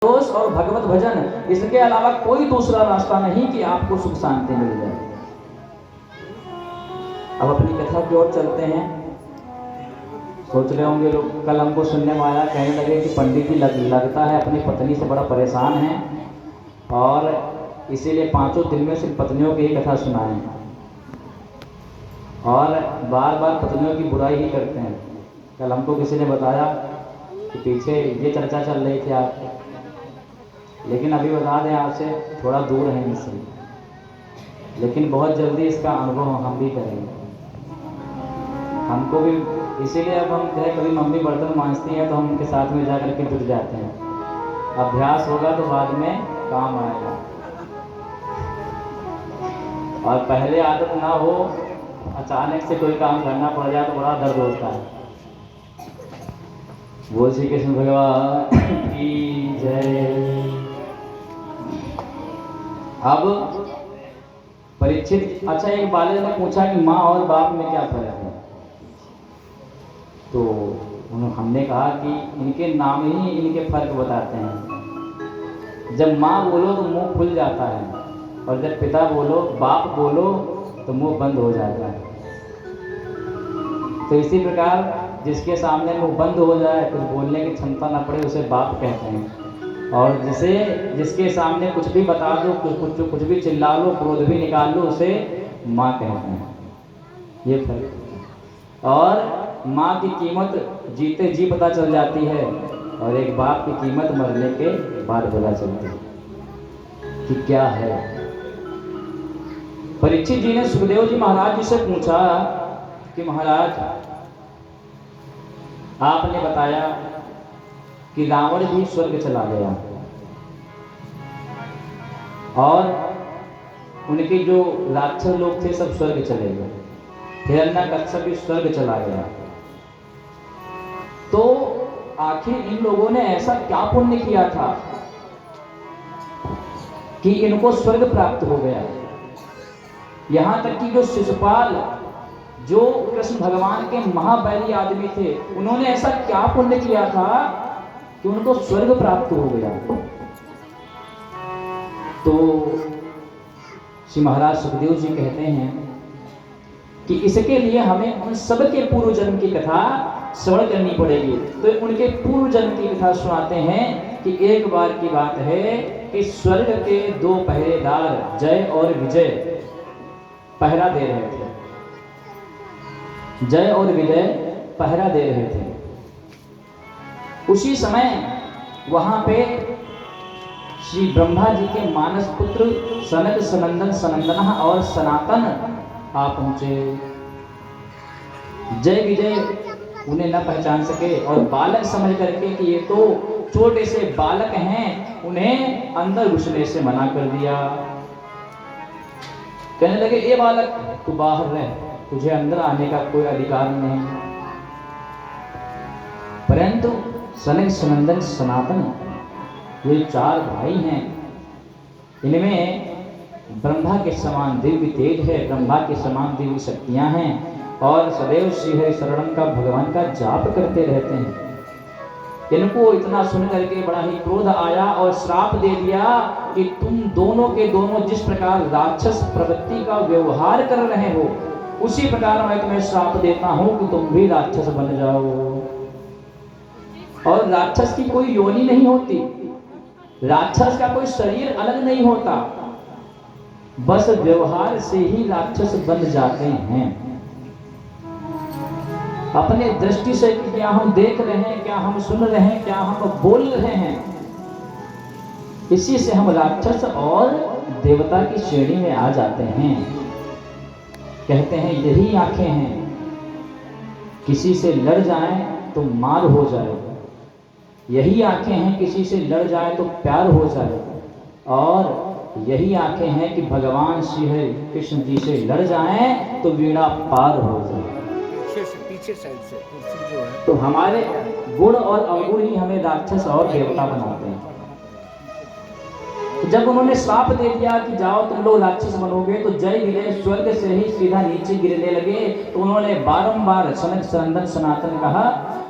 दोष और भगवत भजन, इसके अलावा कोई दूसरा रास्ता नहीं कि आपको सुख शांति मिल जाए। अब अपनी कथा की ओर चलते हैं। सोच रहे होंगे लोग, कल हमको सुनने में आया, कहने लगे कि पंडित जी लगता है अपनी पत्नी से बड़ा परेशान है और इसीलिए 5 दिन में सिर्फ पत्नियों की ही कथा सुनाएं और बार बार पत्नियों की बुराई ही करते हैं। कल हमको किसी ने बताया कि पीछे ये चर्चा चल रही थी आपकी, लेकिन अभी बता दें आपसे, थोड़ा दूर है इनसे, लेकिन बहुत जल्दी इसका अनुभव हम भी करेंगे। हमको भी इसीलिए अब हम कहे कभी मम्मी बर्तन मांजती हैं तो हम उनके साथ में जाकर के जुट जाते हैं। अभ्यास होगा तो बाद में काम आएगा, और पहले आदत ना हो, अचानक से कोई काम करना पड़ जाए तो बड़ा दर्द होता है। बोल श्री कृष्ण भगवान की जय। अब परीक्षित, अच्छा एक बालक ने पूछा कि माँ और बाप में क्या फर्क है, तो हमने कहा कि इनके नाम ही इनके फर्क बताते हैं। जब माँ बोलो तो मुंह खुल जाता है, और जब पिता बोलो, बाप बोलो तो मुंह बंद हो जाता है। तो इसी प्रकार जिसके सामने मुंह बंद हो जाए, कुछ बोलने की क्षमता न पड़े, उसे बाप कहते हैं। और जिसके सामने कुछ भी बता दो, कुछ भी चिल्ला लो, क्रोध भी निकाल लो, उसे माँ कहते हैं। ये फर्क है। और माँ की कीमत जीते जी पता चल जाती है, और एक बाप की कीमत मरने के बाद पता चलती है कि क्या है। परीक्षित जी ने सुखदेव जी महाराज जी से पूछा कि महाराज, आपने बताया कि रावण भी स्वर्ग चला गया और उनके जो राक्षस लोग थे सब स्वर्ग चले गए, हिरण्यकश्यप भी स्वर्ग चला गया। तो आखिर इन लोगों ने ऐसा क्या पुण्य किया था कि इनको स्वर्ग प्राप्त हो गया। यहां तक कि जो शिशुपाल, जो कृष्ण भगवान के महाबली आदमी थे, उन्होंने ऐसा क्या पुण्य किया था कि उनको स्वर्ग प्राप्त हो गया। तो श्री महाराज सुखदेव जी कहते हैं कि इसके लिए हमें उन सबके पूर्व जन्म की कथा श्रवण करनी पड़ेगी। तो उनके पूर्व जन्म की कथा सुनाते हैं कि एक बार की बात है कि स्वर्ग के 2 पहरेदार जय और विजय पहरा दे रहे थे। जय और विजय पहरा दे रहे थे। उसी समय वहां पे श्री ब्रह्मा जी के मानस पुत्र सनक सनंदन सनंदना और सनातन आ पहुंचे। जय विजय उन्हें न पहचान सके और बालक समझ करके कि ये तो छोटे से बालक हैं, उन्हें अंदर घुसने से मना कर दिया। कहने लगे, ये बालक तू बाहर रह, तुझे अंदर आने का कोई अधिकार नहीं। परंतु सनक सनंदन सनातन, ये 4 भाई हैं, इनमें ब्रह्मा के समान दिव्य तेज है, ब्रह्मा के समान दिव्य शक्तियां हैं, और सदैव श्री हरि शरणम का, भगवान का जाप करते रहते हैं। इनको इतना सुन करके बड़ा ही क्रोध आया और श्राप दे दिया कि तुम दोनों के दोनों जिस प्रकार राक्षस प्रवृत्ति का व्यवहार कर रहे हो, उसी प्रकार मैं तुम्हें श्राप देता हूं कि तुम भी राक्षस बन जाओ। और राक्षस की कोई योनि नहीं होती, राक्षस का कोई शरीर अलग नहीं होता, बस व्यवहार से ही राक्षस बन जाते हैं। अपने दृष्टि से क्या हम देख रहे हैं, क्या हम सुन रहे हैं, क्या हम बोल रहे हैं, इसी से हम राक्षस और देवता की श्रेणी में आ जाते हैं। कहते हैं यही आंखें हैं, किसी से लड़ जाएं तो मार हो जाए, यही आंखें हैं किसी से लड़ जाए तो प्यार हो जाए, और यही आंखें हैं कि भगवान श्री हरि कृष्ण जी से लड़ जाएं तो वीणा पार हो जाए। पीछे साइड से जो है, तो हमारे गुण और अवगुण ही हमें राक्षस और देवता बनाते हैं। तो जब उन्होंने श्राप दे दिया कि जाओ तुम लोग राक्षस बनोगे, तो जय विजय स्वर्ग से ही सीधा नीचे गिरने लगे। तो उन्होंने बारंबार सनक सनंदन सनातन कहा,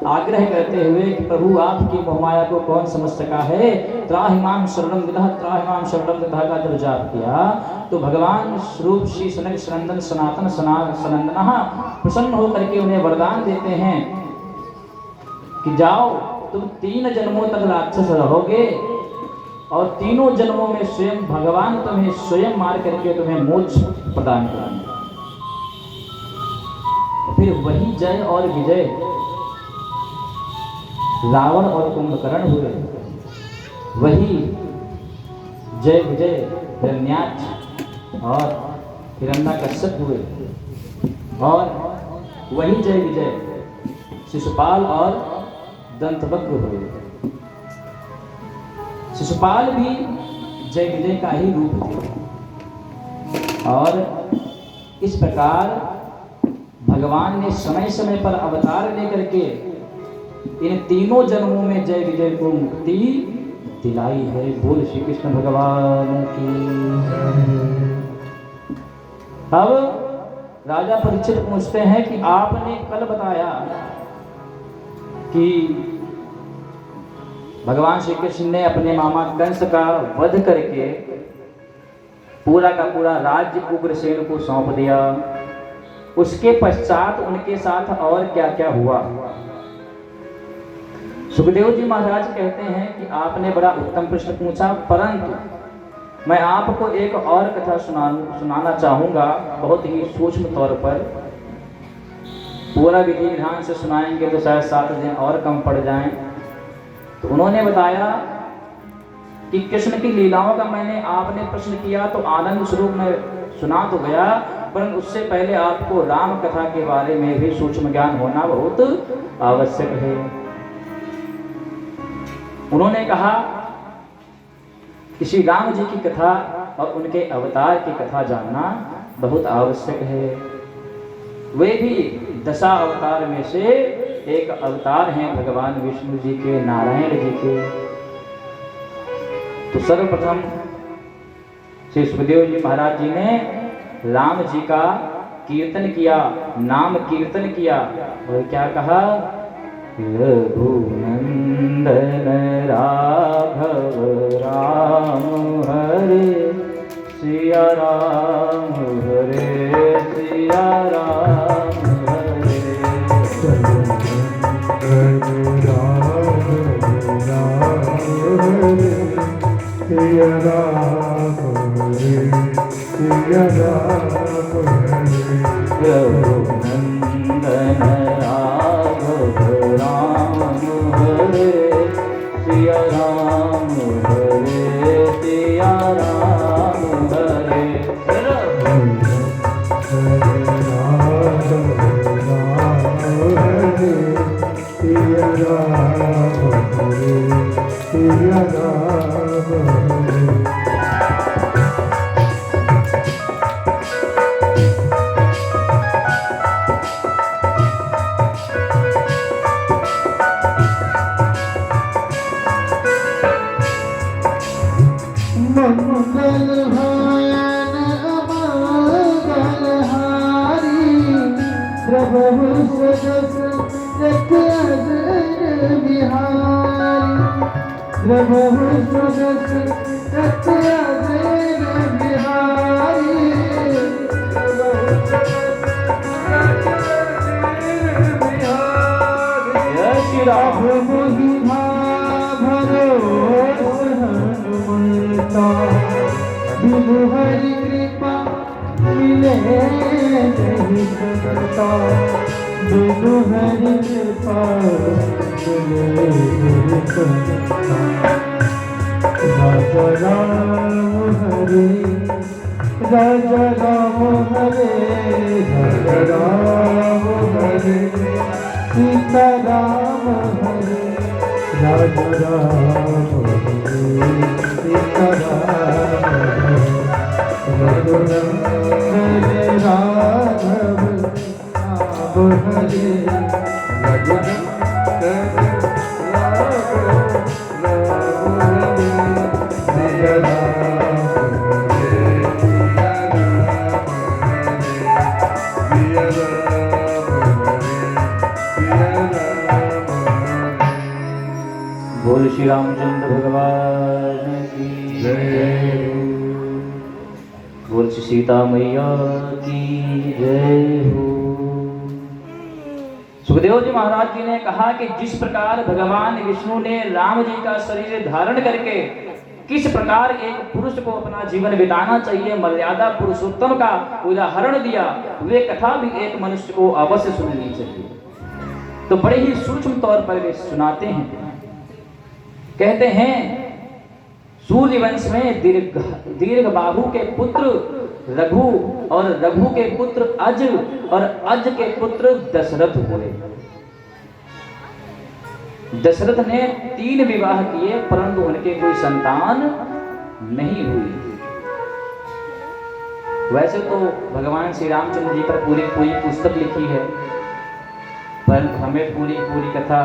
आग्रह करते हुए कि प्रभु आपकी मोहमाया को कौन समझ सका है। त्राहिमाम शरणं गतः त्राहिमाम शरणं गतः का जब जाप किया तो भगवान स्वरूप श्री सनक सनंदन सनातन सनंदन प्रसन्न होकर के उन्हें वरदान देते हैं कि जाओ तुम 3 जन्मों तक राक्षस रहोगे और तीनों जन्मों में स्वयं भगवान तुम्हें स्वयं मार करके तुम्हें मोक्ष प्रदान करेंगे। फिर वही जय और विजय रावण और कुंभकर्ण हुए, वही जय विजय हिरण्याक्ष और हिरण्यकश्यप हुए, और वही जय विजय शिशुपाल और दंतवक्र हुए। शिशुपाल भी जय विजय का ही रूप थे। और इस प्रकार भगवान ने समय समय पर अवतार लेकर के इन तीनों जन्मों में जय विजय को मुक्ति दिलाई है। बोल श्री कृष्ण भगवान की। अब राजा परीक्षित पूछते हैं कि आपने कल बताया कि भगवान श्री कृष्ण ने अपने मामा कंस का वध करके पूरा का पूरा राज्य उग्रसेन को सौंप दिया, उसके पश्चात उनके साथ और क्या क्या हुआ। सुखदेव जी महाराज कहते हैं कि आपने बड़ा उत्तम प्रश्न पूछा, परंतु मैं आपको एक और कथा सुनाना चाहूंगा, बहुत ही सूक्ष्म तौर पर। पूरा विधि विधान से सुनाएंगे तो शायद 7 दिन और कम पड़ जाएं। तो उन्होंने बताया कि कृष्ण की लीलाओं का मैंने आपने प्रश्न किया तो आनंद स्वरूप में सुना तो गया, परंतु उससे पहले आपको राम कथा के बारे में भी सूक्ष्म ज्ञान होना बहुत आवश्यक है। उन्होंने कहा कि श्री राम जी की कथा और उनके अवतार की कथा जानना बहुत आवश्यक है। वे भी 10 अवतार में से एक अवतार हैं भगवान विष्णु जी के, नारायण जी के। तो सर्वप्रथम श्री सुखदेव जी महाराज जी ने राम जी का कीर्तन किया, नाम कीर्तन किया, और क्या कहा, रघुनंदन राघव राम हरे सिया राम हरे सिया राम हरे। सिया राम हरे सिया राम हरे। रघुनंदन राघव राम हरे सिया राम हरे सिया राम हरे। सिया राम हरे सिया राम हरे। मंगल भवन अमंगल हारी प्रभु सदस रत्न बिहारी। प्रभु सदस रत्न बिहारी। प्रभु महिमा भरोस हनुमंता। बिनु हरि कृपा मिले नहीं सकता। बिनु हरि कृपा मिले नहीं सकता। राजा राम हरे राजा राम हरे राजा राम हरे सीता राम हरे राजा राम हरे सीता राम हरे। रघुनंदन राघव राम हरे रघुनंदन राघव राम हरे सिया राम जय हो। बोल श्री सीता मैया की जय हो। सुखदेव जी महाराज जी ने कहा कि जिस प्रकार भगवान विष्णु ने राम जी का शरीर धारण करके किस प्रकार एक पुरुष को अपना जीवन बिताना चाहिए, मर्यादा पुरुषोत्तम का उदाहरण दिया, वे कथा भी एक मनुष्य को अवश्य सुननी चाहिए। तो बड़े ही सूक्ष्म तौर पर वे सुनाते हैं। कहते हैं सूर्य वंश में दीर्घ बाहु के पुत्र रघु और रघु के पुत्र अज और अज के पुत्र दशरथ हुए। दशरथ ने 3 विवाह किए परंतु उनके कोई संतान नहीं हुई। वैसे तो भगवान श्री रामचंद्र जी पर पूरी पुस्तक लिखी है, परंतु हमें पूरी कथा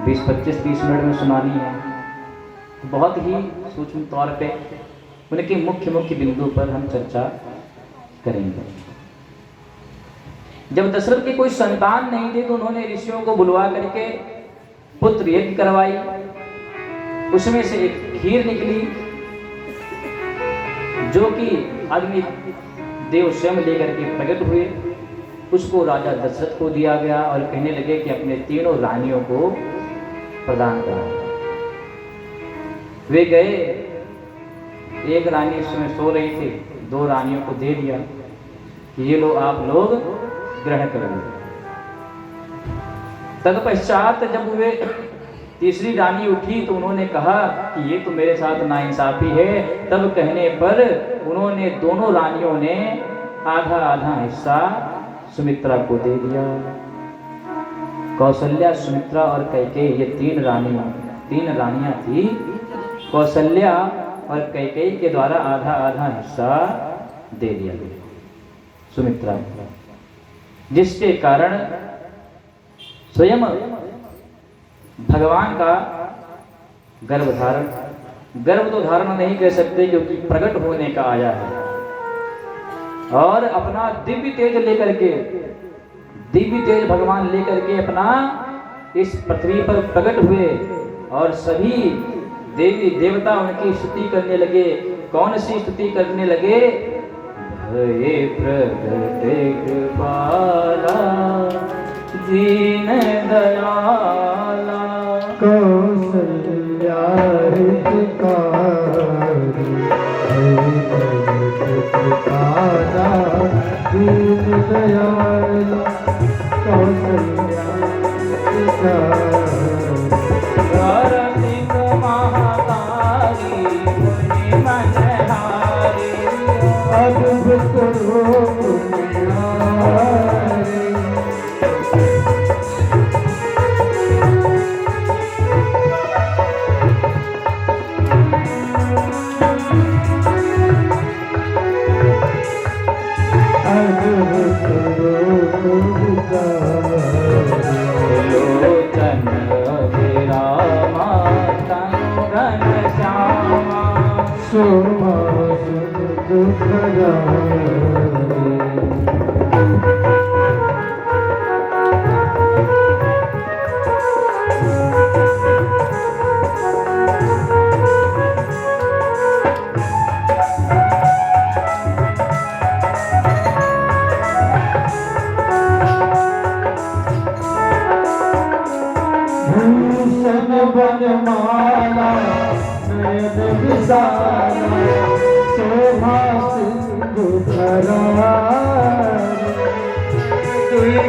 20-25-30 मिनट में सुनानी है। बहुत ही सूक्ष्म तौर पे उनके मुख्य बिंदु पर हम चर्चा करेंगे। जब दशरथ के कोई संतान नहीं थे तो उन्होंने ऋषियों को बुलवा करके पुत्र यज्ञ करवाई। उसमें से एक खीर निकली जो कि अग्नि देव स्वयं लेकर के प्रकट हुए। उसको राजा दशरथ को दिया गया और कहने लगे कि अपने 3 रानियों को प्रदान करा। वे गए, एक रानी उसमें सो रही थी, 2 रानियों को दे दिया कि ये लो आप लोग ग्रहण करेंगे। तत्पश्चात जब वे तीसरी रानी उठी तो उन्होंने कहा कि ये तो मेरे साथ नाइंसाफी है। तब कहने पर उन्होंने दोनों रानियों ने आधा हिस्सा सुमित्रा को दे दिया। कौशल्या, सुमित्रा और कैकेयी, ये 3 रानियां थी। कौशल्या और कैकेयी के द्वारा आधा हिस्सा दे दिया गया सुमित्रा को, जिसके कारण स्वयं भगवान का गर्भ तो धारण नहीं कर सकते क्योंकि प्रकट होने का आया है, और अपना दिव्य तेज भगवान लेकर के अपना इस पृथ्वी पर प्रकट हुए और सभी देवी देवता उनकी स्तुति करने लगे। कौन सी स्तुति करने लगे? भये प्रगट कृपाला दीन दयाला कौशल्या हितकारी कृपाला दीन दयाला कौशल्या हितकारी महातारी मुनि मनहारी अद्भुत रूप तुम्हारे। लोचन विरामा तनु घन श्यामा शोभा दुख बनमाला नयन विशाला शोभा सिंधु धरारी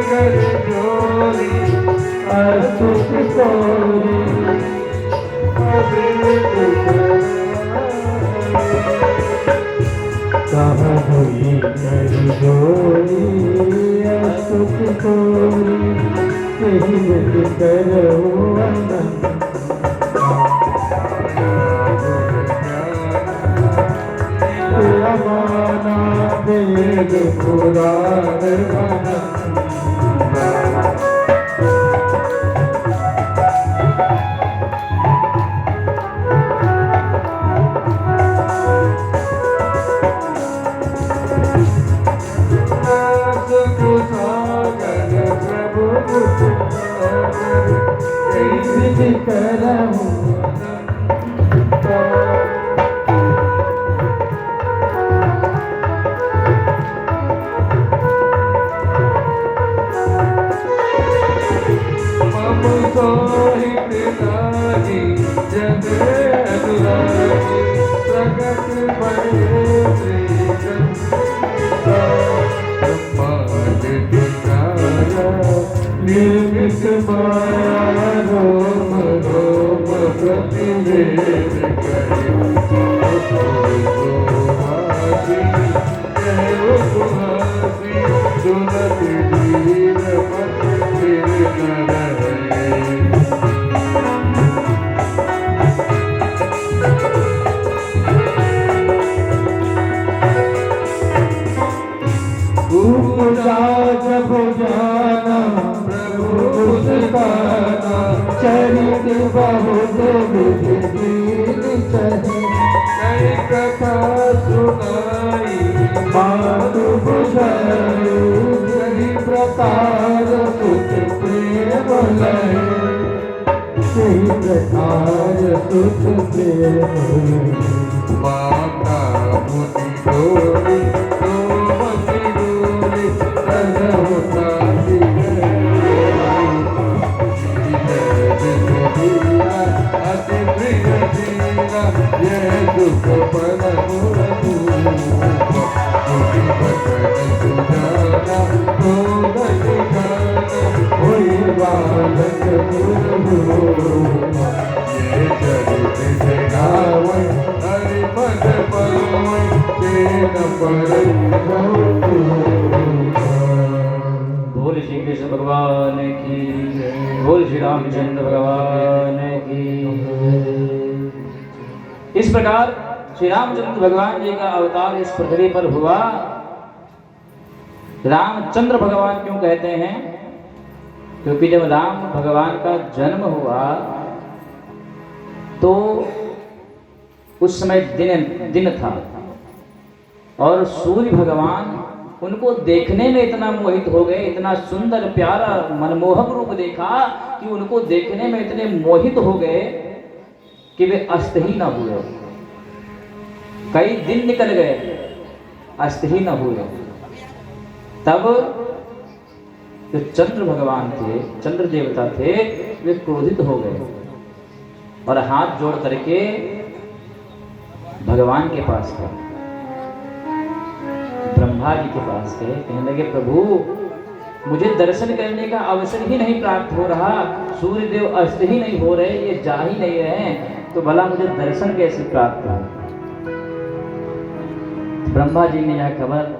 कर जोरी अस्तुत कोरी कहाँ हुई कर जोरी अस्तुत कोरी यही करो रवाना वेद पुराण करहूँ चतुराई प्रकट बड़े ब्रह्मांड दिखाया निर्मित माया रोम रोम प्रतिवेद करे सुनत धीर मत फिर न रहे जब जाना प्रभु पुष्काना चरित बहुत विधिन चहे कई कथा सुनाई बात बुझाई कई प्रकार सुख प्रेम लय कई प्रकार सुख प्रेम माता मुनि डोरी बोल श्री कृष्ण भगवान की, बोल श्री रामचंद्र भगवान की। इस प्रकार श्री रामचंद्र भगवान जी का अवतार इस पृथ्वी पर हुआ। रामचंद्र भगवान क्यों कहते हैं? क्योंकि जब राम भगवान का जन्म हुआ तो उस समय दिन था और सूर्य भगवान उनको देखने में इतना मोहित हो गए, इतना सुंदर प्यारा मनमोहक रूप देखा कि उनको देखने में इतने मोहित हो गए कि वे अस्त ही न हुए। कई दिन निकल गए, अस्त ही न हुए। तब जो चंद्र भगवान थे, चंद्र देवता थे, वे क्रोधित हो गए और हाथ जोड़ करके भगवान के पास गए, ब्रह्मा जी के पास गए। कहने लगे, प्रभु मुझे दर्शन करने का अवसर ही नहीं प्राप्त हो रहा, सूर्य देव अस्त ही नहीं हो रहे, ये जा ही नहीं रहे, तो भला मुझे दर्शन कैसे प्राप्त हो? ब्रह्मा जी ने यह खबर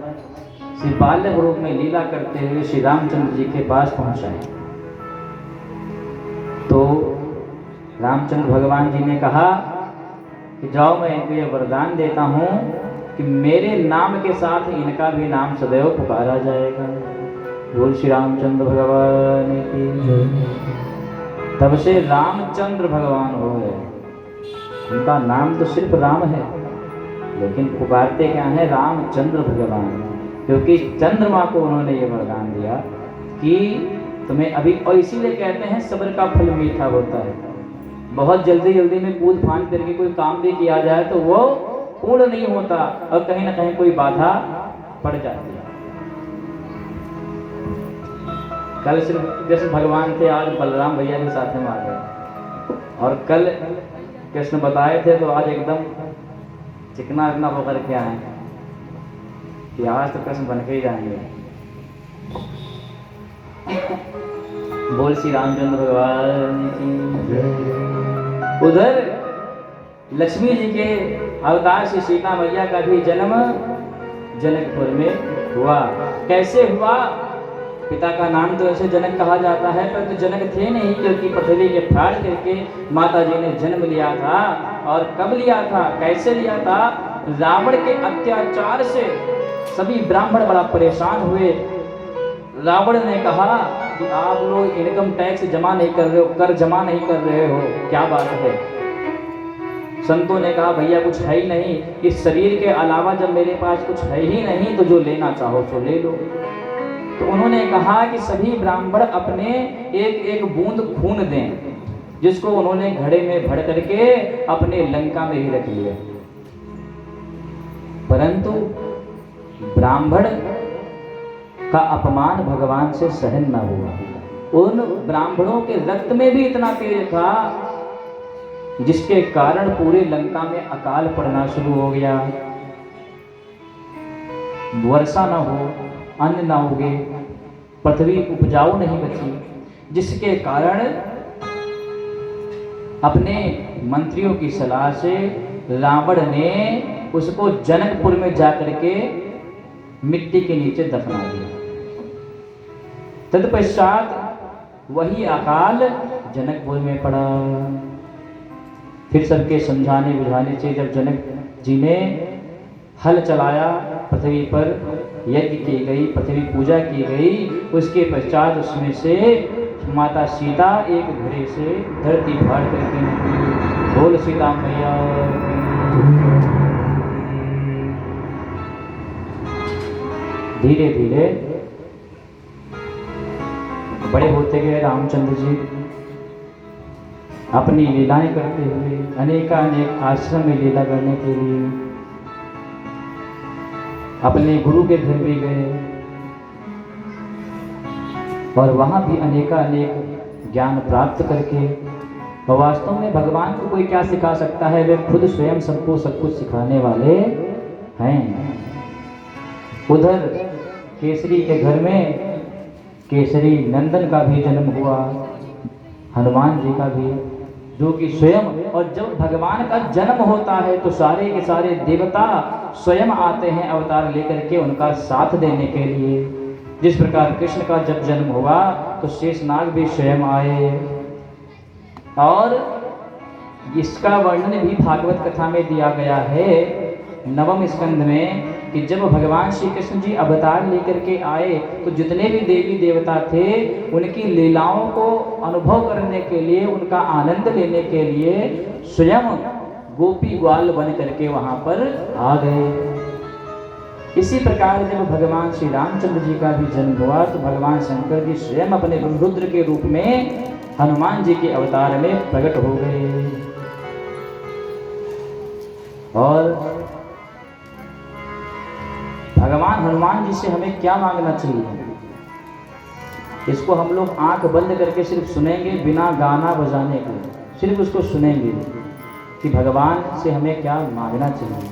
श्री बाल्य रूप में लीला करते हुए श्री रामचंद्र जी के पास पहुंचाए। तो रामचंद्र भगवान जी ने कहा कि जाओ, मैं इनको यह वरदान देता हूं कि मेरे नाम के साथ इनका भी नाम सदैव पुकारा जाएगा। बोल श्री रामचंद्र भगवान की। तब से रामचंद्र भगवान हो गए। उनका नाम तो सिर्फ राम है, लेकिन पुकारते क्या है? रामचंद्र भगवान। क्योंकि चंद्रमा को उन्होंने ये वरदान दिया कि तुम्हें अभी, और इसीलिए कहते हैं सब्र का फल मीठा होता है। बहुत जल्दी जल्दी में कूद फांद करके कोई काम भी किया जाए तो वो पूर्ण नहीं होता और कहीं ना कहीं कोई बाधा पड़ जाती है। कल सिर्फ कृष्ण भगवान थे, आज बलराम भैया के साथ में आ गए, और कल कृष्ण बताए थे तो आज एकदम चिकना इतना होकर के आए कि आज तो कृष्ण बन के ही जाएंगे। बोल श्री रामचंद्र भगवान की। उधर लक्ष्मी जी के अवतार से सीता मैया का भी जन्म जनकपुर में हुआ। कैसे हुआ? पिता का नाम तो ऐसे जनक कहा जाता है, पर तो जनक थे नहीं, क्योंकि पृथ्वी के फाड़ करके माता जी ने जन्म लिया था। और कब लिया था, कैसे लिया था? रावण के अत्याचार से सभी ब्राह्मण बड़ा परेशान हुए। रावण ने कहा कि आप लोग इनकम टैक्स जमा नहीं कर रहे हो, कर जमा नहीं कर रहे हो, क्या बात है? संतों ने कहा, भैया कुछ है ही नहीं, इस शरीर के अलावा जब मेरे पास कुछ है ही नहीं तो जो लेना चाहो सो ले लो। तो उन्होंने कहा कि सभी ब्राह्मण अपने एक एक बूंद खून दें, जिसको उन्होंने घड़े में भर करके अपने लंका में ही रख लिया। परंतु ब्राह्मण का अपमान भगवान से सहन न हुआ। उन ब्राह्मणों के रक्त में भी इतना तेज था जिसके कारण पूरे लंका में अकाल पड़ना शुरू हो गया, वर्षा न हो, अन्न न उगे, पृथ्वी उपजाऊ नहीं बची, जिसके कारण अपने मंत्रियों की सलाह से रावण ने उसको जनकपुर में जाकर के मिट्टी के नीचे दफना दिया। तत्पश्चात वही अकाल जनकपुर में पड़ा। फिर सबके समझाने बुझाने से जब जनक जी ने हल चलाया, पृथ्वी पर यज्ञ की गई, पृथ्वी पूजा की गई, उसके पश्चात उसमें से माता सीता एक घड़े से धरती फाड़ करके निकली। बोल सीता मैया। धीरे धीरे बड़े होते गए रामचंद्र जी, अपनी लीलाएं करते हुए अनेक आश्रम में लीला करने के लिए अपने गुरु के घर भी गए और वहां भी अनेक ज्ञान प्राप्त करके। और वास्तव में भगवान को कोई क्या सिखा सकता है, वे खुद स्वयं सबको सब कुछ सिखाने वाले हैं। उधर केसरी के घर में केसरी नंदन का भी जन्म हुआ, हनुमान जी का भी, जो कि स्वयं, और जब भगवान का जन्म होता है तो सारे के सारे देवता स्वयं आते हैं अवतार लेकर के उनका साथ देने के लिए। जिस प्रकार कृष्ण का जब जन्म हुआ तो शेषनाग भी स्वयं आए। और इसका वर्णन भी भागवत कथा में दिया गया है 9वें स्कंद में, कि जब भगवान श्री कृष्ण जी अवतार लेकर के आए तो जितने भी देवी देवता थे उनकी लीलाओं को अनुभव करने के लिए, उनका आनंद लेने के लिए स्वयं गोपी ग्वाल बन करके वहां पर आ गए। इसी प्रकार जब भगवान श्री रामचंद्र जी का भी जन्म हुआ तो भगवान शंकर जी स्वयं अपने रुद्र के रूप में हनुमान जी के अवतार में प्रकट हो गए। और भगवान हनुमान जी से हमें क्या मांगना चाहिए, इसको हम लोग आंख बंद करके सिर्फ सुनेंगे, बिना गाना बजाने के, सिर्फ उसको सुनेंगे कि भगवान से हमें क्या मांगना चाहिए।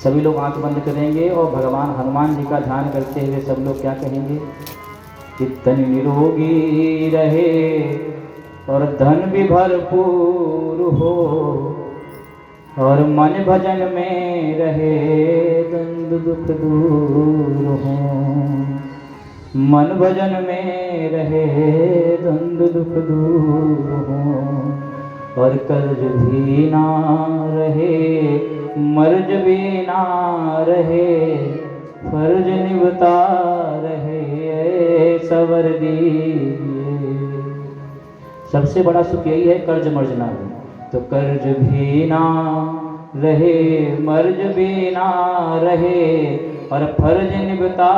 सभी लोग आंख बंद करेंगे और भगवान हनुमान जी का ध्यान करते हुए सब लोग क्या कहेंगे कि तन निरोगी रहे और धन भी भरपूर हो और मन भजन में रहे द्वंद दुख दूर हो। मन भजन में रहे द्वंद दुख दूर हो और कर्ज भी ना रहे मर्ज भी ना रहे फर्ज निभता रहे सवर दीजिए। सबसे बड़ा सुख यही है, कर्ज मर्ज ना हो। तो कर्ज भी ना रहे मर्ज भी ना रहे और फर्ज निभता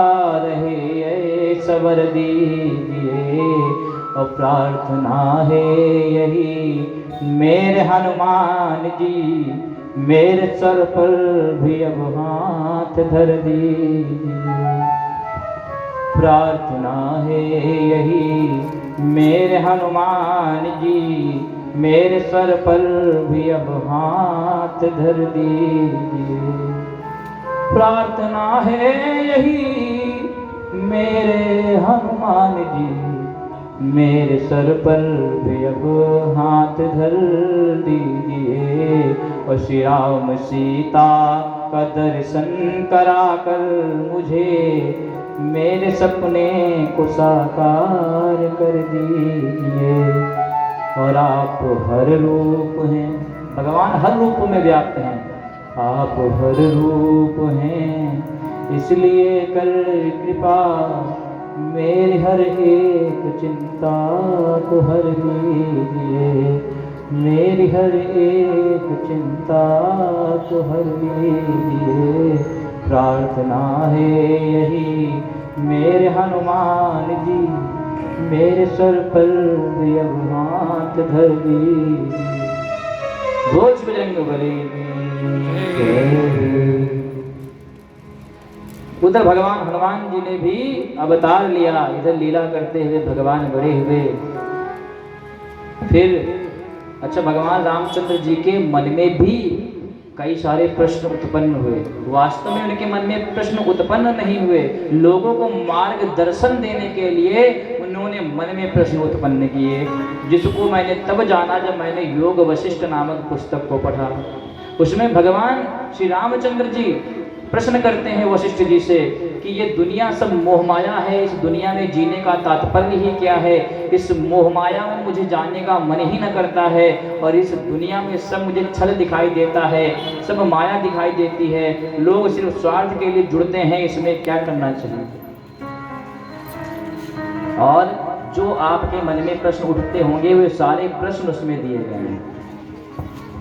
रहे सवर दीजिए। और प्रार्थना है यही मेरे हनुमान जी, मेरे सर पर भी अब हाथ धर दीजिए। प्रार्थना है यही मेरे हनुमान जी, मेरे सर पर भी अब हाथ धर दीजिए। प्रार्थना है यही मेरे हनुमान जी, मेरे सर पर भी अब हाथ धर दीजिए। और श्री राम सीता का दर्शन करा कर मुझे मेरे सपने को साकार कर दीजिए। और आप हर रूप हैं, भगवान हर रूप में व्याप्त हैं, आप हर रूप हैं, इसलिए कर कृपा मेरी हर एक चिंता को हर लीजिए। मेरी हर एक चिंता को हर लीजिए। प्रार्थना है यही मेरे हनुमान जी, मेरे सर पर भी अब हाथ धर दीजिए। रोज बजरंगबली उधर भगवान हनुमान जी ने भी अवतार लिया, इधर लीला करते हुए भगवान बड़े हुए। फिर अच्छा, भगवान रामचंद्र जी के मन में भी कई सारे प्रश्न उत्पन्न हुए। वास्तव में उनके मन में प्रश्न उत्पन्न नहीं हुए, लोगों को मार्गदर्शन देने के लिए उन्होंने मन में प्रश्न उत्पन्न किए, जिसको मैंने तब जाना जब मैंने योग वशिष्ठ नामक पुस्तक को पढ़ा। उसमें भगवान श्री रामचंद्र जी प्रश्न करते हैं वशिष्ठ जी से कि ये दुनिया सब मोहमाया है, इस दुनिया में जीने का तात्पर्य ही क्या है, इस मोहमाया में मुझे जाने का मन ही न करता है, और इस दुनिया में सब मुझे छल दिखाई देता है, सब माया दिखाई देती है, लोग सिर्फ स्वार्थ के लिए जुड़ते हैं, इसमें क्या करना चाहिए। और जो आपके मन में प्रश्न उठते होंगे वे सारे प्रश्न उसमें दिए गए हैं।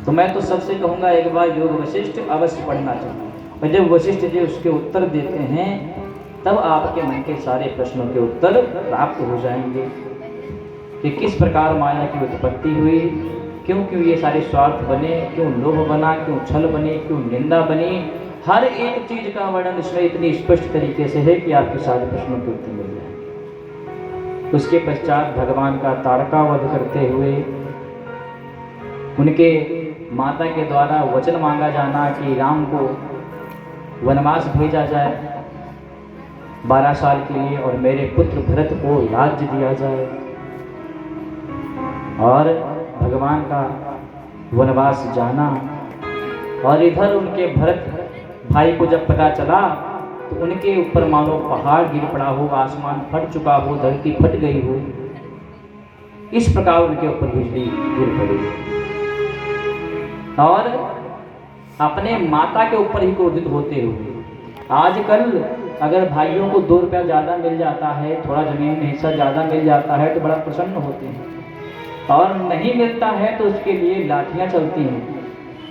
तो मैं तो सबसे कहूँगा एक बार योग वशिष्ठ अवश्य पढ़ना चाहिए, और जब वशिष्ठ जी उसके उत्तर देते हैं तब आपके मन के सारे प्रश्नों के उत्तर प्राप्त हो जाएंगे कि किस प्रकार माया की उत्पत्ति हुई, क्यों क्यों ये सारे स्वार्थ बने, क्यों लोभ बना, क्यों छल बने, क्यों निंदा बनी। हर एक चीज का वर्णन इसमें इतनी स्पष्ट तरीके से है कि आपके सारे प्रश्नों के उत्तर मिल जाए। उसके पश्चात भगवान का ताड़का वध करते हुए उनके माता के द्वारा वचन मांगा जाना कि राम को वनवास भेजा जाए 12 साल के लिए, और मेरे पुत्र भरत को राज्य दिया जाए। और भगवान का वनवास जाना, और इधर उनके भरत भाई को जब पता चला तो उनके ऊपर मानो पहाड़ गिर पड़ा हो, आसमान फट चुका हो, धरती फट गई हो, इस प्रकार उनके ऊपर बिजली गिर पड़ी, और अपने माता के ऊपर ही क्रोधित होते हुए। आजकल अगर भाइयों को 2 रुपया ज़्यादा मिल जाता है, थोड़ा जमीन में हिस्सा ज़्यादा मिल जाता है तो बड़ा प्रसन्न होते हैं, और नहीं मिलता है तो उसके लिए लाठियाँ चलती हैं,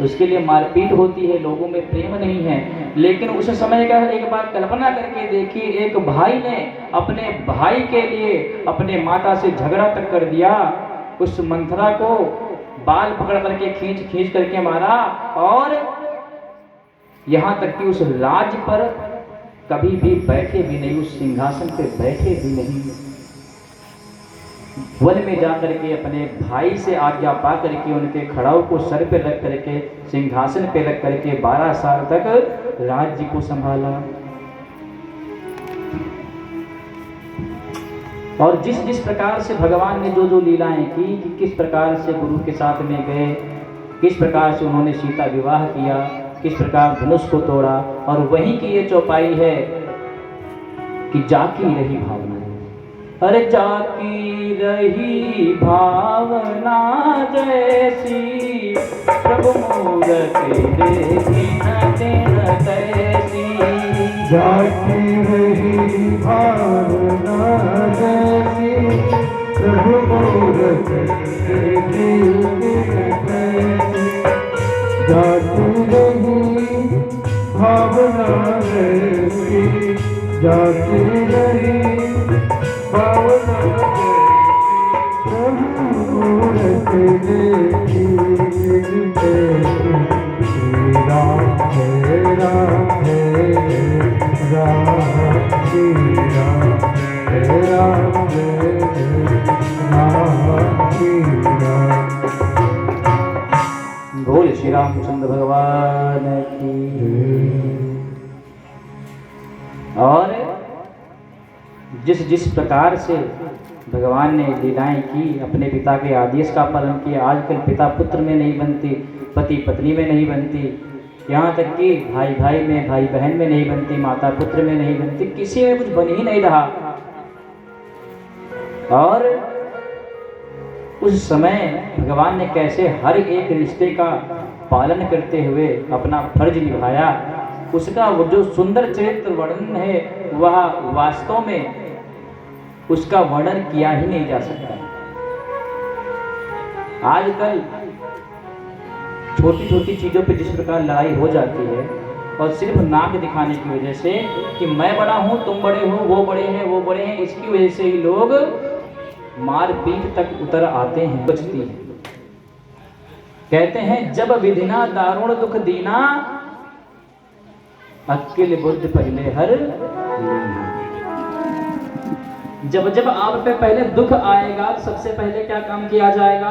उसके लिए मारपीट होती है, लोगों में प्रेम नहीं है। लेकिन उस समय का एक बार कल्पना करके देखिए, एक भाई ने अपने भाई के लिए अपने माता से झगड़ा तक कर दिया, उस मंथरा को बाल पकड़ करके खींच करके मारा, और यहाँ तक कि उस राज पर कभी भी बैठे भी नहीं, उस सिंहासन पे बैठे भी नहीं। वन में जा करके अपने भाई से आज्ञा पा करके उनके खड़ाऊ को सर पे रख करके सिंहासन पे रख करके 12 साल तक राज्य को संभाला। और जिस जिस प्रकार से भगवान ने जो जो लीलाएं की, कि किस प्रकार से गुरु के साथ में गए, किस प्रकार से उन्होंने सीता विवाह किया, किस प्रकार धनुष को तोड़ा, और वहीं की ये चौपाई है कि जाकी रही भावना। अरे जाकी रही भावना जैसी, प्रभु मूरति देखी न तेन तैसी। जाकी रही भावना जैसी, प्रभु मूरति देखी न तैसी। जाकी रही भावना जैसी, जाकी रही भावना जैसी, देखी श्री राम हे राम हे राम, श्री राम हे राम हे राम, श्री राम। बोल श्री रामचंद्र भगवान की। और जिस जिस प्रकार से भगवान ने लीलाएं की, अपने पिता के आदेश का पालन किया। आजकल पिता पुत्र में नहीं बनती, पति पत्नी में नहीं बनती, यहाँ तक कि भाई भाई में, भाई बहन में नहीं बनती, माता पुत्र में नहीं बनती, किसी में कुछ बन ही नहीं रहा। और उस समय भगवान ने कैसे हर एक रिश्ते का पालन करते हुए अपना फर्ज निभाया, उसका वो जो सुंदर चरित्र वर्णन है वह वास्तव में उसका वर्णन किया ही नहीं जा सकता। आजकल छोटी छोटी चीज़ों पे जिस प्रकार लड़ाई हो जाती है, और सिर्फ नाक दिखाने की वजह से कि मैं बड़ा हूँ, तुम बड़े हो, वो बड़े हैं, वो बड़े हैं, इसकी वजह से ही लोग मारपीट तक उतर आते हैं। बचती है। कहते हैं जब विधिना दारुण दुख दीना, अक्किल बुद्ध पहले हर लीना। जब जब आप पे पहले दुख आएगा, सबसे पहले क्या काम किया जाएगा?